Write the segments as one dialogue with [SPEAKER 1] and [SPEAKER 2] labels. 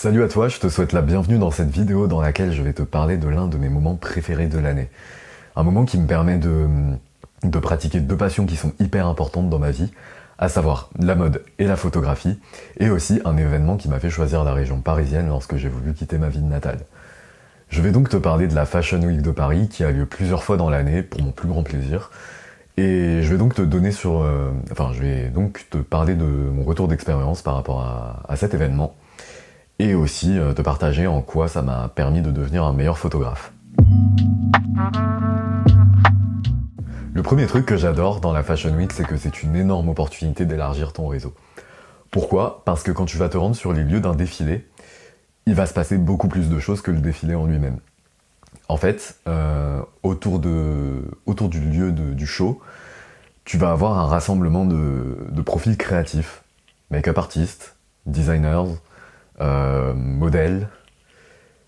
[SPEAKER 1] Salut à toi, je te souhaite la bienvenue dans cette vidéo dans laquelle je vais te parler de l'un de mes moments préférés de l'année. Un moment qui me permet de pratiquer deux passions qui sont hyper importantes dans ma vie, à savoir la mode et la photographie, et aussi un événement qui m'a fait choisir la région parisienne lorsque j'ai voulu quitter ma ville natale. Je vais donc te parler de la Fashion Week de Paris qui a lieu plusieurs fois dans l'année pour mon plus grand plaisir. Et je vais donc je vais donc te parler de mon retour d'expérience par rapport à cet événement et aussi te partager en quoi ça m'a permis de devenir un meilleur photographe. Le premier truc que j'adore dans la Fashion Week, c'est que c'est une énorme opportunité d'élargir ton réseau. Pourquoi ? Parce que quand tu vas te rendre sur les lieux d'un défilé, il va se passer beaucoup plus de choses que le défilé en lui-même. En fait, autour du lieu du show, tu vas avoir un rassemblement de profils créatifs, make-up artistes, designers, modèles,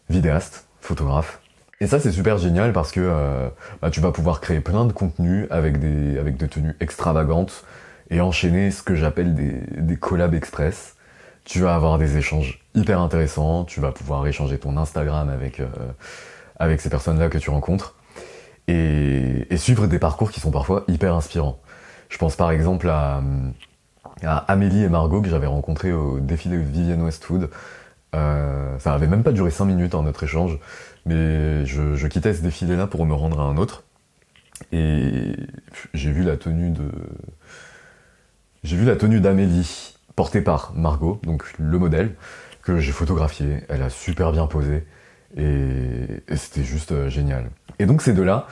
[SPEAKER 1] vidéastes, photographes. Et ça c'est super génial parce que tu vas pouvoir créer plein de contenus avec des tenues extravagantes et enchaîner ce que j'appelle des collabs express. Tu vas avoir des échanges hyper intéressants, tu vas pouvoir échanger ton Instagram avec ces personnes-là que tu rencontres et suivre des parcours qui sont parfois hyper inspirants. Je pense par exemple à Amélie et Margot que j'avais rencontrés au défilé Vivienne Westwood. Ça avait même pas duré 5 minutes notre échange, mais je quittais ce défilé-là pour me rendre à un autre. Et j'ai vu la tenue d'Amélie portée par Margot, donc le modèle, que j'ai photographié. Elle a super bien posé et c'était juste génial. Et donc ces deux-là,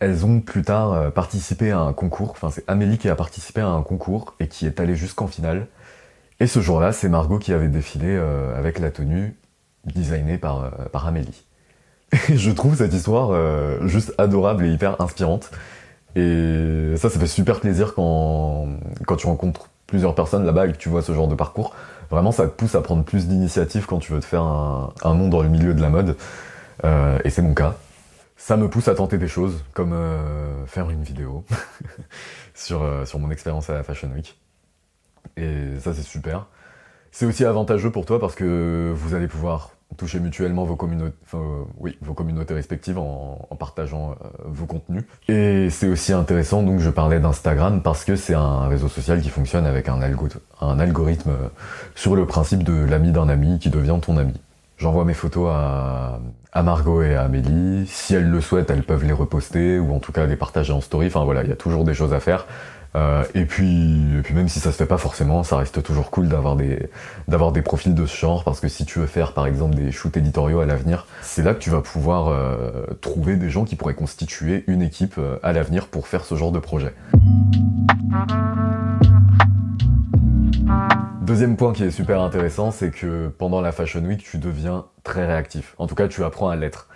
[SPEAKER 1] elles ont plus tard participé à un concours, enfin c'est Amélie qui a participé à un concours et qui est allée jusqu'en finale. Et ce jour-là, c'est Margot qui avait défilé avec la tenue designée par Amélie. Et je trouve cette histoire juste adorable et hyper inspirante. Et ça fait super plaisir quand tu rencontres plusieurs personnes là-bas et que tu vois ce genre de parcours. Vraiment, ça te pousse à prendre plus d'initiative quand tu veux te faire un nom dans le milieu de la mode. Et c'est mon cas. Ça me pousse à tenter des choses, comme faire une vidéo sur mon expérience à la Fashion Week. Et ça c'est super. C'est aussi avantageux pour toi parce que vous allez pouvoir toucher mutuellement vos communautés respectives en partageant vos contenus. Et c'est aussi intéressant, donc je parlais d'Instagram parce que c'est un réseau social qui fonctionne avec un algorithme sur le principe de l'ami d'un ami qui devient ton ami. J'envoie mes photos à Margot et à Amélie. Si elles le souhaitent, elles peuvent les reposter ou en tout cas les partager en story. Enfin voilà, il y a toujours des choses à faire. Et puis même si ça se fait pas forcément, ça reste toujours cool d'avoir des profils de ce genre parce que si tu veux faire par exemple des shoots éditoriaux à l'avenir, c'est là que tu vas pouvoir trouver des gens qui pourraient constituer une équipe à l'avenir pour faire ce genre de projet. Deuxième point qui est super intéressant, c'est que pendant la Fashion Week, tu deviens très réactif. En tout cas, tu apprends à l'être.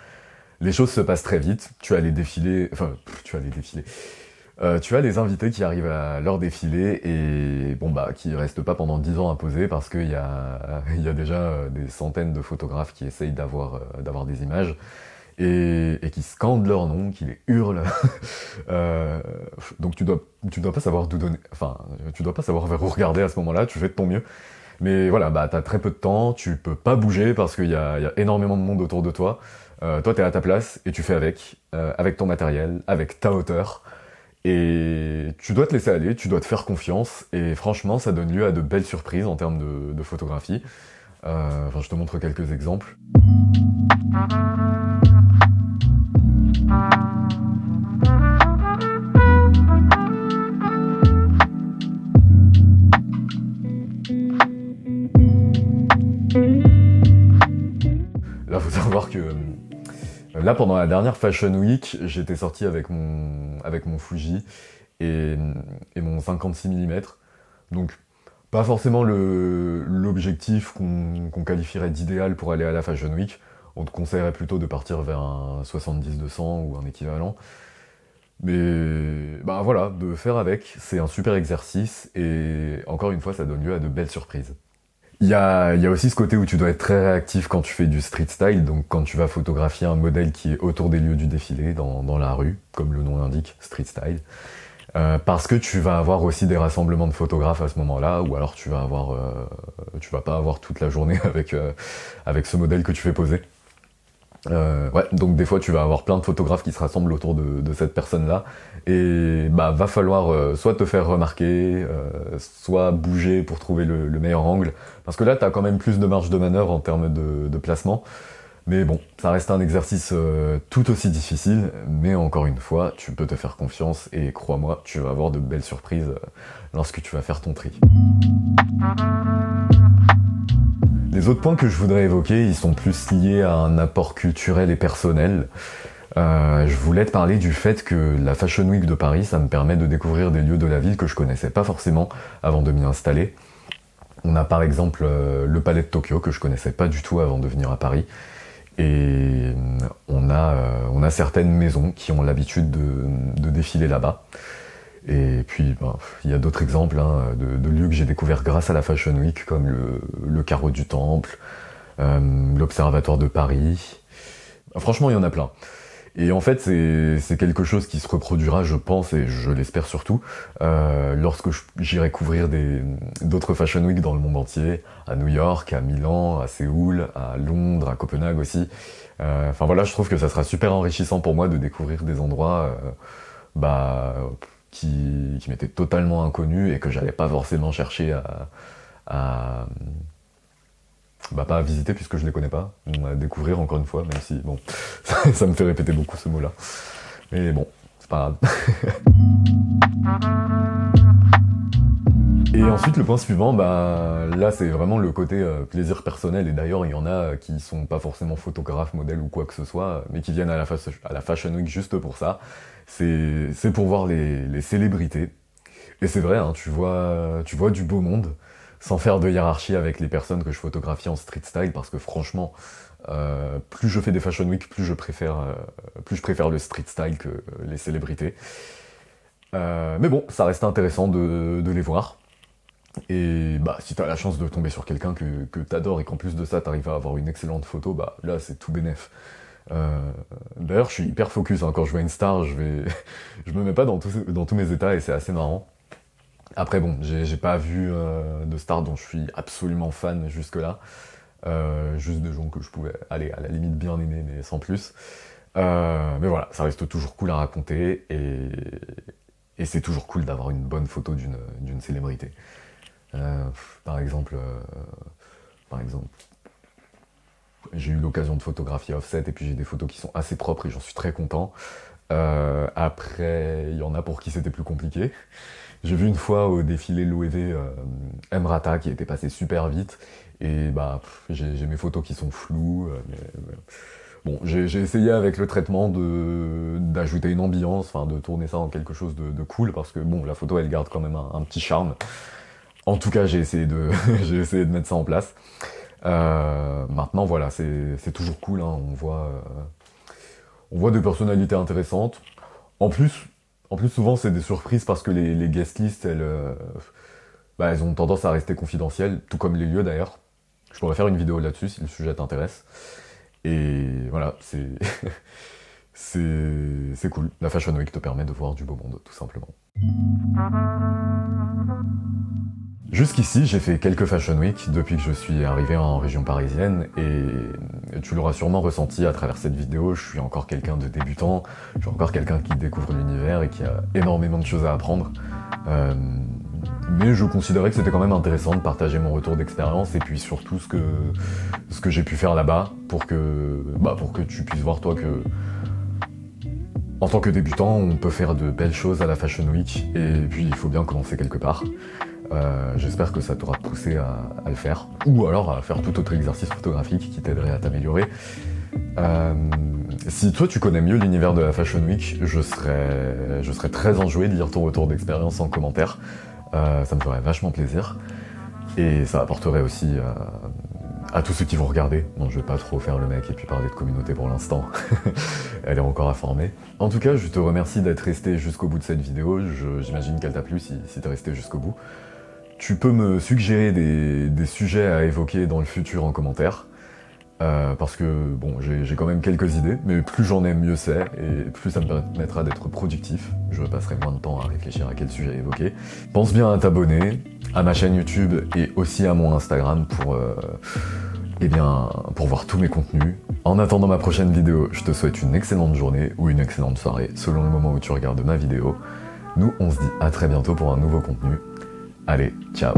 [SPEAKER 1] Les choses se passent très vite. Tu as les invités qui arrivent à leur défilé et qui restent pas pendant 10 ans à poser parce qu'il y a déjà des centaines de photographes qui essayent d'avoir des images et qui scandent leur nom, qui les hurlent. Donc tu dois pas savoir tu dois pas savoir vers où regarder à ce moment-là, tu fais de ton mieux. Mais voilà, t'as très peu de temps, tu peux pas bouger parce qu'il y a énormément de monde autour de toi. Toi t'es à ta place et tu fais avec ton matériel, avec ta hauteur. Et tu dois te laisser aller, tu dois te faire confiance, et franchement, ça donne lieu à de belles surprises en termes de photographie. Je te montre quelques exemples. Là, faut savoir que là, pendant la dernière Fashion Week, j'étais sorti avec mon Fuji et mon 56 mm. Donc, pas forcément l'objectif qu'on qualifierait d'idéal pour aller à la Fashion Week. On te conseillerait plutôt de partir vers un 70-200 ou un équivalent. Mais voilà, de faire avec, c'est un super exercice et encore une fois, ça donne lieu à de belles surprises. Il y a aussi ce côté où tu dois être très réactif quand tu fais du street style, donc quand tu vas photographier un modèle qui est autour des lieux du défilé, dans la rue, comme le nom l'indique, street style. Parce que tu vas avoir aussi des rassemblements de photographes à ce moment-là, ou alors tu vas pas avoir toute la journée avec ce modèle que tu fais poser. Ouais, donc des fois tu vas avoir plein de photographes qui se rassemblent autour de cette personne-là, et bah va falloir soit te faire remarquer, soit bouger pour trouver le meilleur angle, parce que là t'as quand même plus de marge de manœuvre en termes de placement, mais bon, ça reste un exercice tout aussi difficile, mais encore une fois, tu peux te faire confiance, et crois-moi, tu vas avoir de belles surprises lorsque tu vas faire ton tri. Les autres points que je voudrais évoquer, ils sont plus liés à un apport culturel et personnel. Je voulais te parler du fait que la Fashion Week de Paris, ça me permet de découvrir des lieux de la ville que je connaissais pas forcément avant de m'y installer. On a par exemple le Palais de Tokyo, que je connaissais pas du tout avant de venir à Paris. Et on a certaines maisons qui ont l'habitude de défiler là-bas. Et puis, ben, il y a d'autres exemples de lieux que j'ai découverts grâce à la Fashion Week, comme le Carreau du Temple, l'Observatoire de Paris. Franchement, il y en a plein. Et en fait, c'est quelque chose qui se reproduira, je pense, et je l'espère surtout, lorsque j'irai couvrir d'autres Fashion Week dans le monde entier, à New York, à Milan, à Séoul, à Londres, à Copenhague aussi. Enfin voilà, je trouve que ça sera super enrichissant pour moi de découvrir des endroits bah, qui m'étaient totalement inconnus et que j'allais pas forcément chercher à bah pas à visiter puisque je les connais pas, à découvrir encore une fois, même si bon, ça me fait répéter beaucoup ce mot-là. Mais bon, c'est pas grave. Et ensuite le point suivant, bah là c'est vraiment le côté plaisir personnel, et d'ailleurs il y en a qui sont pas forcément photographes, modèles ou quoi que ce soit, mais qui viennent à la Fashion Week juste pour ça. C'est pour voir les célébrités. Et c'est vrai, hein, tu vois du beau monde, sans faire de hiérarchie avec les personnes que je photographie en street style, parce que franchement, plus je fais des Fashion Week, plus je préfère le street style que les célébrités. Mais bon, ça reste intéressant de les voir. Et bah, si t'as la chance de tomber sur quelqu'un que t'adores et qu'en plus de ça t'arrives à avoir une excellente photo, bah là c'est tout bénef. D'ailleurs, je suis hyper focus, hein, quand je vois une star, je me mets pas dans tous mes états et c'est assez marrant. Après bon, j'ai pas vu de stars dont je suis absolument fan jusque-là. Juste des gens que je pouvais aller à la limite bien aimer, mais sans plus. Mais voilà, ça reste toujours cool à raconter, et c'est toujours cool d'avoir une bonne photo d'une célébrité. Par exemple, j'ai eu l'occasion de photographier Offset, et puis j'ai des photos qui sont assez propres et j'en suis très content. Après, il y en a pour qui c'était plus compliqué. J'ai vu une fois au défilé Loewe Emrata qui était passé super vite, et bah j'ai mes photos qui sont floues. Bon, j'ai essayé avec le traitement d'ajouter une ambiance, enfin de tourner ça en quelque chose de cool, parce que bon, la photo elle garde quand même un petit charme. En tout cas, j'ai essayé de j'ai essayé de mettre ça en place. Maintenant, voilà, c'est toujours cool, hein, on voit des personnalités intéressantes. En plus, souvent, c'est des surprises parce que les guest lists, bah, elles ont tendance à rester confidentielles, tout comme les lieux d'ailleurs. Je pourrais faire une vidéo là-dessus si le sujet t'intéresse. Et voilà, c'est cool. La Fashion Week te permet de voir du beau monde, tout simplement. Jusqu'ici, j'ai fait quelques Fashion Week depuis que je suis arrivé en région parisienne, et tu l'auras sûrement ressenti à travers cette vidéo, je suis encore quelqu'un de débutant, je suis encore quelqu'un qui découvre l'univers et qui a énormément de choses à apprendre. Mais je considérais que c'était quand même intéressant de partager mon retour d'expérience, et puis surtout ce que j'ai pu faire là-bas pour que tu puisses voir toi que en tant que débutant, on peut faire de belles choses à la Fashion Week, et puis il faut bien commencer quelque part. J'espère que ça t'aura poussé à le faire, ou alors à faire tout autre exercice photographique qui t'aiderait à t'améliorer. Si toi tu connais mieux l'univers de la Fashion Week, je serais très enjoué de lire ton retour d'expérience en commentaire. Ça me ferait vachement plaisir, et ça apporterait aussi à tous ceux qui vont regarder. Bon, je vais pas trop faire le mec et puis parler de communauté pour l'instant, elle est encore à former. En tout cas, je te remercie d'être resté jusqu'au bout de cette vidéo, j'imagine qu'elle t'a plu si t'es resté jusqu'au bout. Tu peux me suggérer des sujets à évoquer dans le futur en commentaire. parce que bon, j'ai quand même quelques idées, mais plus j'en ai, mieux c'est, et plus ça me permettra d'être productif. Je passerai moins de temps à réfléchir à quel sujet évoquer. Pense bien à t'abonner, à ma chaîne YouTube et aussi à mon Instagram pour voir tous mes contenus. En attendant ma prochaine vidéo, je te souhaite une excellente journée ou une excellente soirée, selon le moment où tu regardes ma vidéo. Nous, on se dit à très bientôt pour un nouveau contenu. Allez, ciao!